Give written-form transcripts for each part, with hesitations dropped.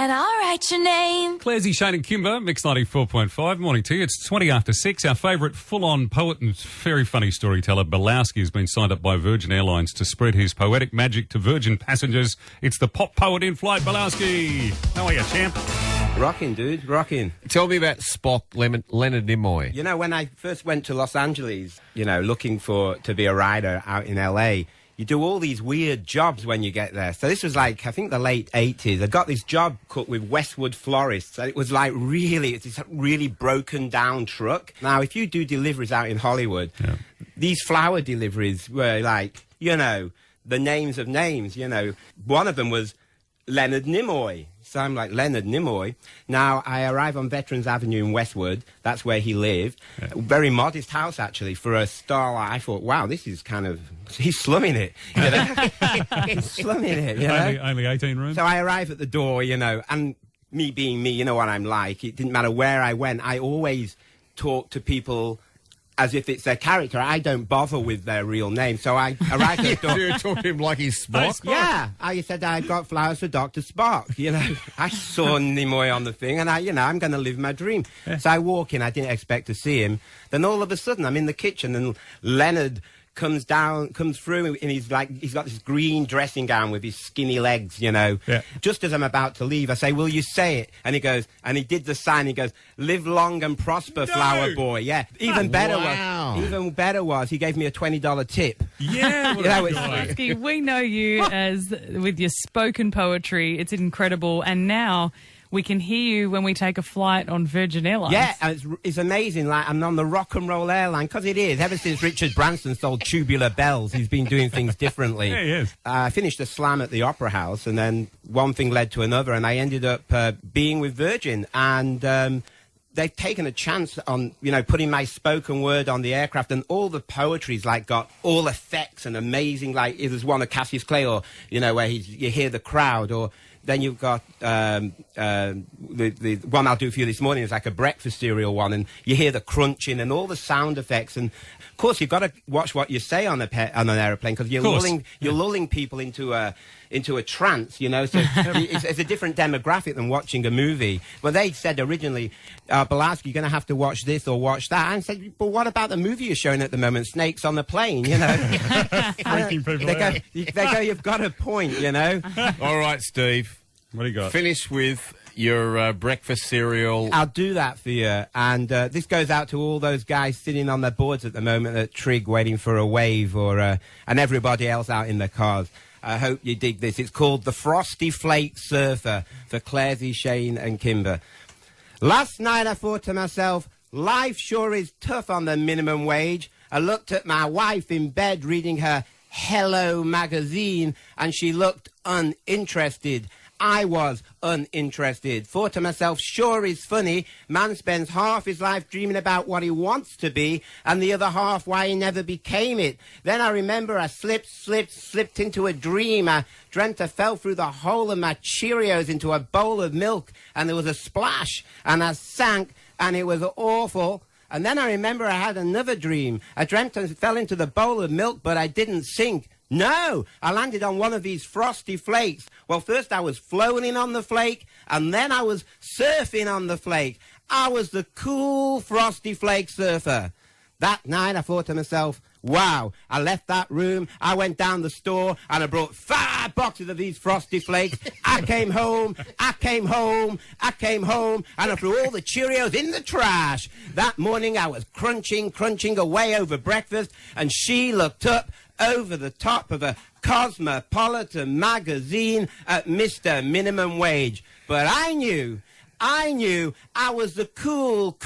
and I'll write your name. Clarsy, Shane and Kimber, Mix 94.5. Morning to you. It's 20 after 6. Our favourite full-on poet and very funny storyteller, Belowsky, has been signed up by Virgin Airlines to spread his poetic magic to Virgin passengers. It's the pop poet in flight, Belowsky. How are you, champ? Rocking, dude, rocking. Tell me about Spock, Leonard Nimoy. You know, when I first went to Los Angeles, looking to be a rider out in L.A., you do all these weird jobs when you get there. So this was like, I think the late 80s. I got this job cut with Westwood Florists. It was like it's this really broken down truck. Now, if you do deliveries out in Hollywood, these flower deliveries were like, the names of names, One of them was Leonard Nimoy. So I'm like, Leonard Nimoy. Now, I arrive on Veterans Avenue in Westwood. That's where he lived. Yeah. Very modest house, actually, for a star. I thought, wow, this is he's slumming it. He's slumming it, Only 18 rooms? So I arrive at the door, and me being me, you know what I'm like. It didn't matter where I went. I always talk to people as if it's their character. I don't bother with their real name. So I arrived at the door. You talk to him like he's Spock? Yeah. I said I got flowers for Dr. Spock. I saw Nimoy on the thing, and I'm going to live my dream. Yeah. So I walk in. I didn't expect to see him. Then all of a sudden, I'm in the kitchen, and Leonard comes through, and he's got this green dressing gown with his skinny legs, Yeah. Just as I'm about to leave, I say, will you say it? And he goes, and he did the sign, he goes, live long and prosper, flower boy. Yeah. Even better was, he gave me a $20 tip. Yeah. We know you as with your spoken poetry. It's incredible. And now we can hear you when we take a flight on Virgin Airlines. Yeah, it's amazing. Like, I'm on the rock and roll airline, because it is. Ever since Richard Branson sold Tubular Bells, he's been doing things differently. Yeah, he is. I finished a slam at the Opera House, and then one thing led to another, and I ended up being with Virgin. And they've taken a chance on, putting my spoken word on the aircraft, and all the poetry's got all effects and amazing, like there's one of Cassius Clay, or, where you hear the crowd, or then you've got the one I'll do for you this morning is like a breakfast cereal one, and you hear the crunching and all the sound effects. And of course, you've got to watch what you say on an airplane, because you're lulling people into a trance, So it's a different demographic than watching a movie. Well, they said originally, Belowsky, you're going to have to watch this or watch that. And I said, but what about the movie you're showing at the moment, Snakes on the Plane? Freaking people out. They go, you've got a point, All right, Steve. What do you got? Finish with your breakfast cereal. I'll do that for you. And this goes out to all those guys sitting on their boards at the moment at Trig waiting for a wave, or and everybody else out in their cars. I hope you dig this. It's called The Frosty Flake Surfer, for Clarsy, Shane and Kimber. Last night I thought to myself, life sure is tough on the minimum wage. I looked at my wife in bed reading her Hello magazine, and she looked uninterested. I was uninterested. Thought to myself, sure is funny. Man spends half his life dreaming about what he wants to be, and the other half why he never became it. Then I remember I slipped into a dream. I dreamt I fell through the hole of my Cheerios into a bowl of milk, and there was a splash, and I sank, and it was awful. And then I remember I had another dream. I dreamt I fell into the bowl of milk, but I didn't sink. No, I landed on one of these frosty flakes. Well, first I was floating on the flake, and then I was surfing on the flake. I was the cool frosty flake surfer. That night I thought to myself, wow, I left that room, I went down the store, and I brought 5 boxes of these frosty flakes. I came home, and I threw all the Cheerios in the trash. That morning I was crunching away over breakfast, and she looked up over the top of a Cosmopolitan magazine at Mr. Minimum Wage. But I knew I was the cool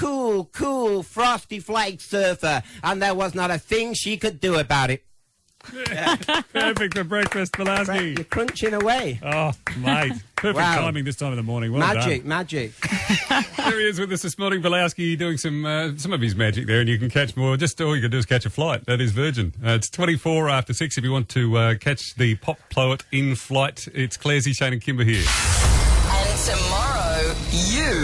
frosty flake surfer, and there was not a thing she could do about it. Yeah. Perfect for breakfast, Belowsky. You're crunching away. Oh, mate. Perfect timing this time of the morning. Well magic. There he is with us this morning, Belowsky, doing some of his magic there, and you can catch more. Just all you can do is catch a flight. That is Virgin. It's 24 after 6 if you want to catch the pop poet in flight. It's Clarsy, Shane and Kimber here. And tomorrow, you